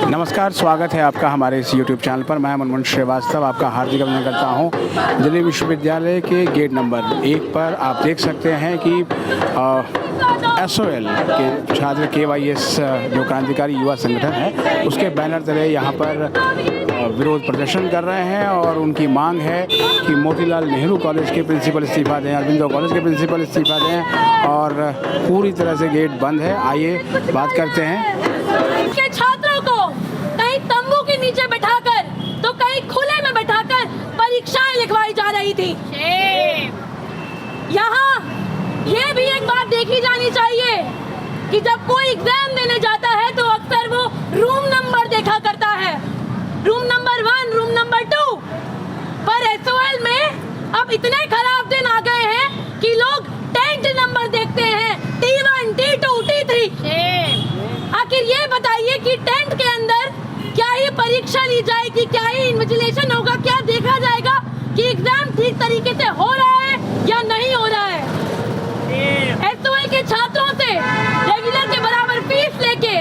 नमस्कार, स्वागत है आपका हमारे इस YouTube चैनल पर। मैं मनमोहन श्रीवास्तव आपका हार्दिक अभिनंदन करता हूं। दिल्ली विश्वविद्यालय के गेट नंबर 1 पर आप देख सकते हैं कि SOL के छात्र KYS जो क्रांतिकारी युवा संगठन है उसके बैनर तले यहाँ पर विरोध प्रदर्शन कर रहे हैं और उनकी मांग है कि मोतीलाल नेहरू कॉलेज के प्रिंसिपल इस्तीफा दें, अरबिंदो कॉलेज के प्रिंसिपल इस्तीफा दें और पूरी तरह से गेट बंद है। आइए बात करते हैं। के छात्रों को कहीं तंबू के नीचे बैठाकर तो कहीं खुले में बैठाकर परीक्षाएं लिखवाई जा रही थी। यहाँ ये भी एक बात देखी जानी चाहिए कि जब कोई एग्जाम देने जाता है तो अक्सर वो रूम नंबर देखा करता है, रूम नंबर 1, रूम नंबर 2। पर SOL में अब इतने खराब दिन आ गए हैं कि लोग टेंट नंबर देखते हैं, T1, T2, T3। आखिर ये बताइए कि टेंट के अंदर क्या ही परीक्षा ली जाएगी, क्या ही इन्विजिलेशन होगा, क्या देखा जाएगा कि एग्जाम ठीक तरीके से हो रहा है या नहीं हो रहा है। SOL के छात्रों से रेगुलर के बराबर फीस लेके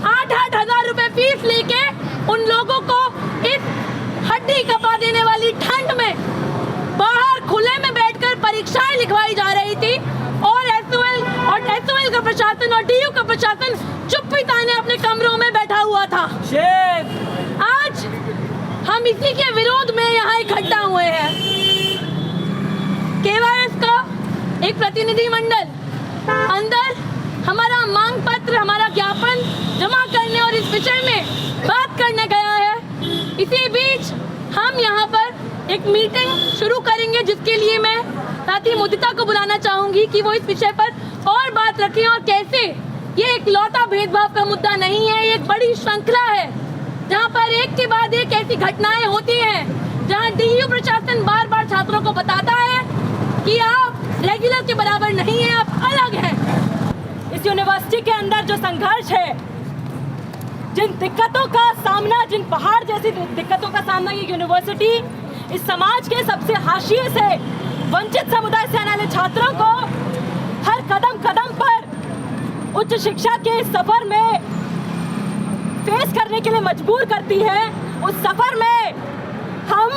8-8 हजार रुपए फीस लेके उन लोगों को इस हड्डी कपा देने वाली ठंड में बाहर खुले में बैठकर परीक्षाएं लिखवाई जा रही थी और SOL का प्रशासन और DU का प्रशासन चुप्पी ताने अपने कमरों में बैठा हुआ था। आज हम इसी के विरोध में यहाँ इकट्ठा हुए हैं। KYS का एक प्रतिनिधि मंडल अंदर हमारा मांग पत्र, हमारा ज्ञापन जमा करने और इस विषय में बात करने गया है। इसी बीच हम यहाँ पर एक मीटिंग शुरू करेंगे जिसके लिए मैं साथी मुदिता को बुलाना चाहूंगी कि वो इस विषय पर और बात रखें और कैसे ये एक लौता भेदभाव का मुद्दा नहीं है, ये एक बड़ी श्रृंखला है जहाँ पर एक के बाद एक ऐसी घटनाएं होती हैं जहाँ DU प्रशासन बार बार छात्रों को बताता है कि आप रेगुलर के बराबर नहीं है, आप अलग हैं। इस यूनिवर्सिटी के अंदर जो संघर्ष है, जिन दिक्कतों का सामना, जिन पहाड़ जैसी दिक्कतों का सामना ये यूनिवर्सिटी इस समाज के सबसे हाशिए से वंचित समुदाय से आने वाले छात्रों को हर कदम कदम पर उच्च शिक्षा के सफर में फेस करने के लिए मजबूर करती है। उस सफर में हम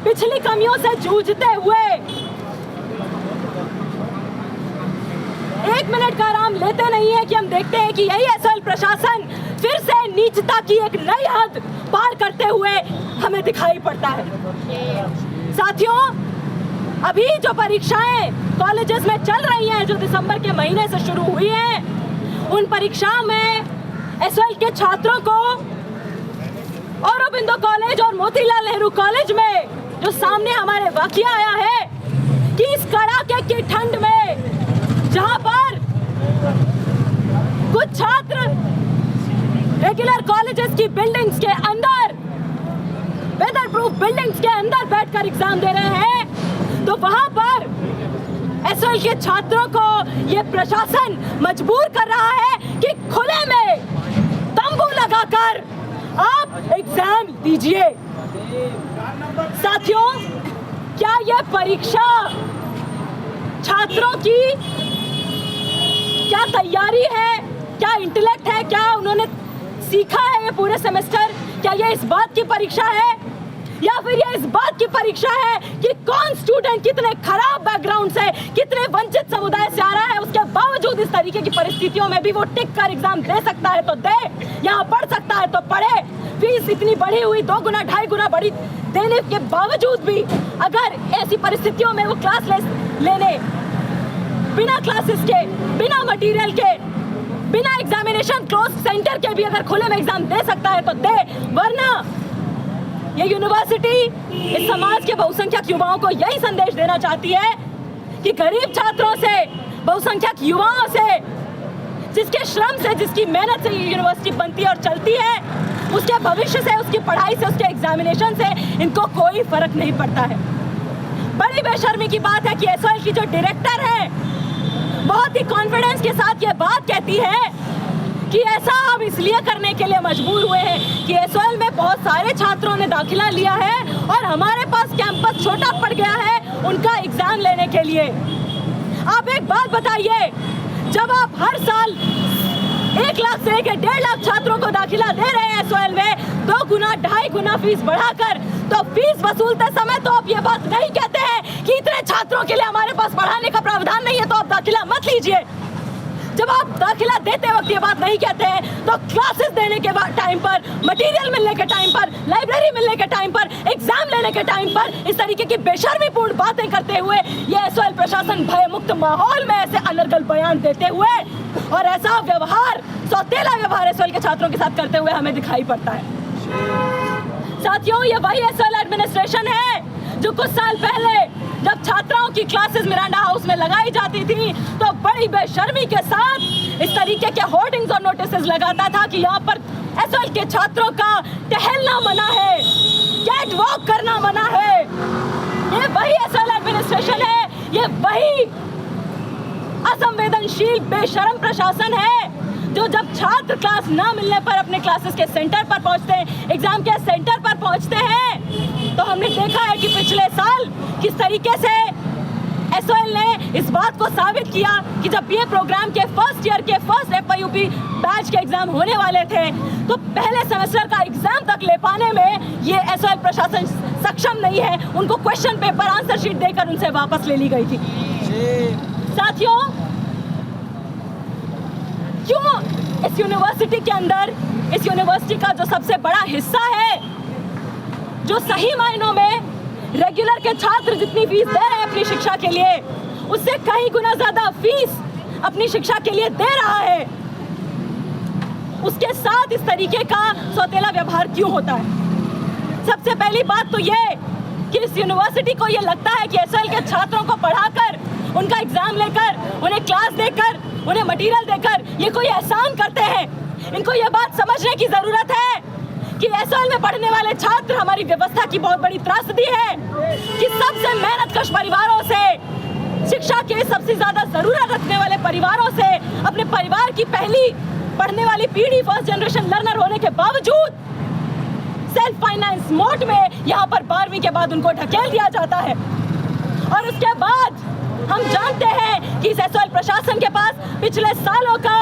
पिछली कमियों से जूझते हुए 1 मिनट का आराम लेते नहीं है कि हम देखते हैं कि यही SOL प्रशासन फिर से नीचता की एक नई हद पार करते हुए हमें दिखाई पड़ता है। साथियों, अभी जो परीक्षाएं कॉलेजेस में चल रही हैं, जो दिसंबर के महीने से शुरू हुई हैं, उन परीक्षाओं में SOL के छात्रों को औरबिंदो कॉलेज और मोतीलाल नेहरू कॉलेज में जो सामने हमारे वाकया आया है कि इस कड़ाके की ठंड में जहां पर कुछ छात्र रेगुलर कॉलेजेस की बिल्डिंग्स के अंदर, वेदर प्रूफ बिल्डिंग्स के अंदर बैठकर एग्जाम दे रहे हैं, तो वहां पर SOL के छात्रों को ये प्रशासन मजबूर कर रहा है कि खुले में तंबू लगाकर आप एग्जाम दीजिए। साथियों, क्या ये परीक्षा छात्रों की क्या तैयारी है, क्या इंटेलेक्ट है, क्या उन्होंने सीखा है ये पूरे सेमेस्टर, क्या ये इस बात की परीक्षा है या फिर ये इस बात की परीक्षा है कि कौन स्टूडेंट कितने खराब बैकग्राउंड से, कितने वंचित समुदाय से आ रहा है, उसके बावजूद इस तरीके की परिस्थितियों में भी वो टिक कर एग्जाम दे सकता है तो दे, यहाँ पढ़ सकता है तो पढ़े। फीस इतनी बढ़ी हुई, 2 गुना 2.5 गुना बढ़ी देने के बावजूद भी अगर ऐसी परिस्थितियों में वो क्लास लेने बिना क्लासेस के, बिना मटेरियल के, बिना एग्जामिनेशन क्लोज सेंटर के भी अगर खुले में एग्जाम दे सकता है तो दे, वरना ये यूनिवर्सिटी इस समाज के बहुसंख्यक युवाओं को यही संदेश देना चाहती है कि गरीब छात्रों से, बहुसंख्यक युवाओं से, जिसके श्रम से, जिसकी मेहनत से ये यूनिवर्सिटी बनती है और चलती है, उसके भविष्य से, उसकी पढ़ाई से, उसके एग्जामिनेशन से इनको कोई फर्क नहीं पड़ता है। बड़ी बेशर्मी की बात है कि SOL की जो डायरेक्टर है बहुत ही कॉन्फिडेंस के साथ ये बात कहती है कि ऐसा हम इसलिए करने के लिए मजबूर हुए हैं कि SOL में बहुत सारे छात्रों ने दाखिला लिया है और हमारे पास कैंपस छोटा पड़ गया है उनका एग्जाम लेने के लिए। आप एक बात बताइए, जब आप हर साल 1 लाख से लेकर 1.5 लाख छात्रों को दाखिला दे रहे हैं गुना फीस बढ़ाकर, तो फीस वसूलते समय तो आप ये बात नहीं कहते हैं कि इतने छात्रों के लिए हमारे पास पढ़ाने का प्रावधान नहीं है तो आप दाखिला मत लीजिए। जब आप दाखिला देते वक्त ये बात नहीं कहते हैं तो क्लासेस देने के टाइम पर, मटेरियल मिलने के टाइम पर, लाइब्रेरी मिलने के टाइम पर, एग्जाम लेने के टाइम पर इस तरीके की बेशर्मीपूर्ण बातें करते हुए ये एसओएल प्रशासन भयमुक्त माहौल में ऐसे अनर्गल बयान देते हुए और ऐसा व्यवहार, सौतेला व्यवहार एसओएल के छात्रों के साथ करते हुए हमें दिखाई पड़ता है। साथियों, ये वही एसओएल एडमिनिस्ट्रेशन है जो कुछ साल पहले जब छात्राओं की क्लासेस मिरांडा हाउस में लगाई जाती थी तो बड़ी बेशर्मी के साथ इस तरीके के होर्डिंग्स और नोटिसेस लगाता था कि यहाँ पर एसओएल के छात्रों का टहलना मना है, कैट वॉक करना मना है। ये वही एसओएल एडमिनिस्ट्रेशन है, ये वही असंवेदनशील बेशरम प्रशासन है जो जब छात्र क्लास ना मिलने पर अपने क्लासेस के सेंटर पर पहुंचते हैं, एग्जाम के सेंटर पर पहुंचते हैं, तो हमने देखा है कि पिछले साल किस तरीके से एसओएल ने इस बात को साबित किया कि जब ये प्रोग्राम के फर्स्ट ईयर के फर्स्ट एफआईयूपी बैच के एग्जाम होने वाले थे तो पहले सेमेस्टर का एग्जाम तक ले पाने में ये एसओएल प्रशासन सक्षम नहीं है। उनको क्वेश्चन पेपर आंसर शीट देकर उनसे वापस ले ली गई थी। साथियों, क्यों इस यूनिवर्सिटी के अंदर, इस यूनिवर्सिटी का जो सबसे बड़ा हिस्सा है, जो सही मायनों में रेगुलर के छात्र जितनी फीस दे रहे हैं अपनी शिक्षा के लिए, उससे कई गुना ज्यादा फीस अपनी शिक्षा के लिए दे रहा है, उसके साथ इस तरीके का सौतेला व्यवहार क्यों होता है? सबसे पहली बात तो ये कि इस यूनिवर्सिटी को ये लगता है कि एसओएल के छात्रों को पढ़ाकर, उनका एग्जाम लेकर, उन्हें क्लास देकर, उन्हें मटेरियल देकर ये कोई एहसान करते हैं। इनको ये बात समझने की जरूरत है कि एसओएल में पढ़ने वाले छात्र हमारी व्यवस्था की बहुत बड़ी त्रासदी है कि सबसे मेहनतकश परिवारों से, शिक्षा के सबसे ज्यादा जरूरत रखने वाले परिवारों से, अपने परिवार की पहली पढ़ने वाली पीढ़ी, फर्स्ट जनरेशन लर्नर होने के बावजूद सेल्फ फाइनेंस मोड में यहाँ पर 12वीं के बाद उनको ढकेल दिया जाता है। और उसके बाद हम जानते हैं कि इस एसओएल प्रशासन के पास पिछले सालों का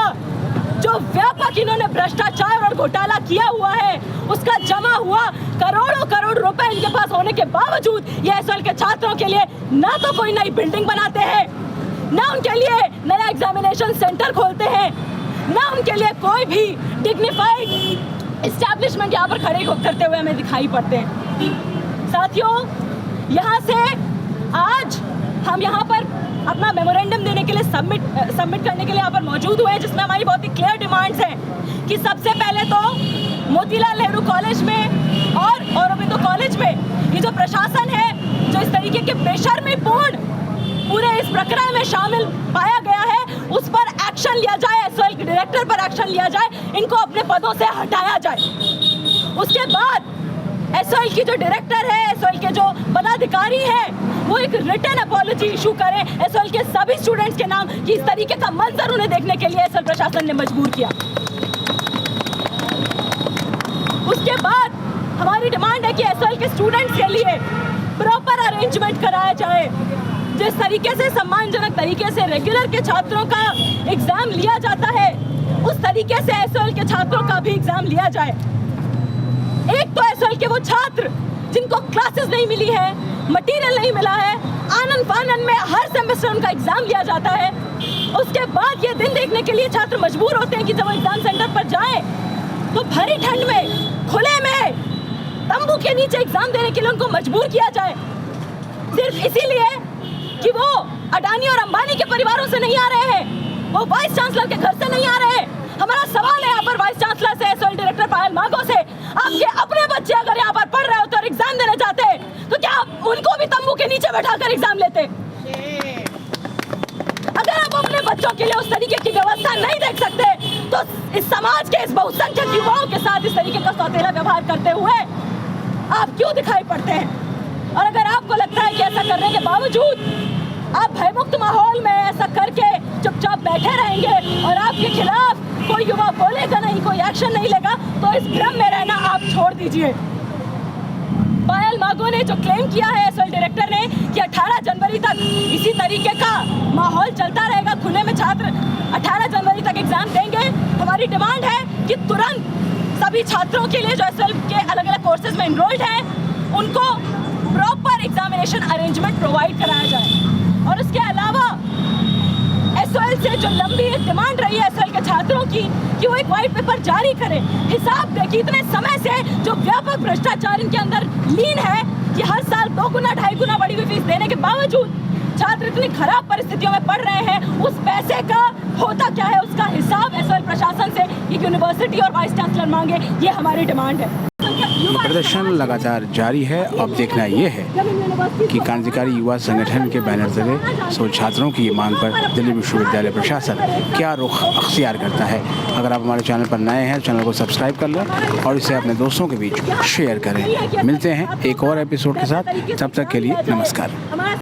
जो व्यापक इन्होंने भ्रष्टाचार और घोटाला किया हुआ है, उसका जमा हुआ करोड़ों करोड़ रुपए इनके पास होने के बावजूद ये एसओएल के छात्रों के लिए ना तो कोई नई बिल्डिंग बनाते हैं, ना उनके लिए नया एग्जामिनेशन सेंटर खोलते हैं, ना उनके लिए कोई भी डिग्निफाइड एस्टैब्लिशमेंट यहाँ पर खड़े करते हुए हमें दिखाई पड़ते हैं। साथियों, यहाँ से आज हम यहाँ पर अपना मेमोरेंडम देने के लिए सबमिट करने के लिए यहाँ पर मौजूद हुए हैं, जिसमें हमारी बहुत ही क्लियर डिमांड्स हैं कि सबसे पहले तो मोतीलाल नेहरू कॉलेज में और औरबिंदो कॉलेज में ये जो प्रशासन है, जो इस तरीके के बेशर्मीपूर्ण पूरे इस प्रक्रिया में शामिल पाया गया है, उस पर एक्शन लिया जाए, एसओएल के डायरेक्टर पर एक्शन लिया जाए, इनको अपने पदों से हटाया जाए। उसके बाद एसओएल की जो डायरेक्टर है, एसओएल के जो पदाधिकारी हैं, वो एक रिटन अपॉलजी इशू करें एसओएल के सभी स्टूडेंट्स के नाम कि इस तरीके का मंजर उन्हें देखने के लिए एसओएल प्रशासन ने मजबूर किया। उसके बाद हमारी डिमांड है कि एसओएल के स्टूडेंट्स के लिए प्रॉपर अरेंजमेंट कराया जाए, जिस तरीके से सम्मानजनक तरीके से रेगुलर के छात्रों का एग्जाम लिया जाता है, उस तरीके से एसओएल के छात्रों का भी एग्जाम लिया जाए। एक तो एसओएल के वो छात्र जिनको क्लासेस नहीं मिली है, मटेरियल नहीं मिला है, आनन फानन में हर सेमेस्टर उनका एग्जाम लिया जाता है, उसके बाद ये दिन देखने के लिए छात्र मजबूर होते हैं कि जब वो एग्जाम सेंटर पर जाएं तो भरी ठंड में, खुले में, तंबू के नीचे एग्जाम देने के लिए उनको मजबूर किया जाए, सिर्फ इसीलिए कि वो अडानी और अंबानी के परिवारों से नहीं आ रहे हैं, वो वाइस चांसलर के घर से नहीं आ रहे हैं। हमारा सवाल है यहाँ पर वाइस चांसलर से, एसओएल डायरेक्टर पायल माघो से, आपके अपने बच्चे अगर यहाँ पर पढ़ रहे होते और एग्जाम देने जाते तो क्या आप उनको भी तंबू के नीचे बैठाकर एग्जाम लेते? अगर आप अपने बच्चों के लिए उस तरीके की व्यवस्था नहीं देख सकते तो इस समाज के, इस बहुसंख्यक युवाओं के साथ इस तरीके का सौतेला व्यवहार करते हुए आप क्यों दिखाई पड़ते हैं? और अगर आपको लगता है कि ऐसा करने के बावजूद आप भयमुक्त माहौल में ऐसा करके चुपचाप बैठे रहेंगे और आपके खिलाफ कोई युवा बोलेगा नहीं, कोई एक्शन नहीं लेगा, तो इस भ्रम में रहना आप छोड़ दीजिए। पायल माघो ने जो क्लेम किया है एसओएल डायरेक्टर ने कि 18 जनवरी तक इसी तरीके का माहौल चलता रहेगा, खुले में छात्र 18 जनवरी तक एग्जाम देंगे, हमारी डिमांड है कि तुरंत सभी छात्रों के लिए जो एसएल के अलग अलग कोर्सेज में इनरोल्ड हैं उनको प्रॉपर एग्जामिनेशन अरेंजमेंट प्रोवाइड कराया जाए। और उसके अलावा एसओएल से जो लंबी एक डिमांड रही है एसओएल के छात्रों की कि वो एक वाइट पेपर जारी करें, हिसाब दें कि इतने समय से जो व्यापक भ्रष्टाचार इनके अंदर लीन है कि हर साल 2 गुना 2.5 गुना बढ़ी हुई फीस देने के बावजूद छात्र इतनी खराब परिस्थितियों में पढ़ रहे हैं। उस पैसे का होता क्या है उसका हिसाब एसओएल प्रशासन से ये यूनिवर्सिटी और वाइस चांसलर मांगे, ये हमारी डिमांड है। ये प्रदर्शन लगातार जारी है। अब देखना ये है कि क्रांतिकारी युवा संगठन के बैनर तले सो छात्रों की मांग पर दिल्ली विश्वविद्यालय प्रशासन क्या रुख अख्तियार करता है। अगर आप हमारे चैनल पर नए हैं, चैनल को सब्सक्राइब कर लें और इसे अपने दोस्तों के बीच शेयर करें। मिलते हैं एक और एपिसोड के साथ, तब तक के लिए नमस्कार।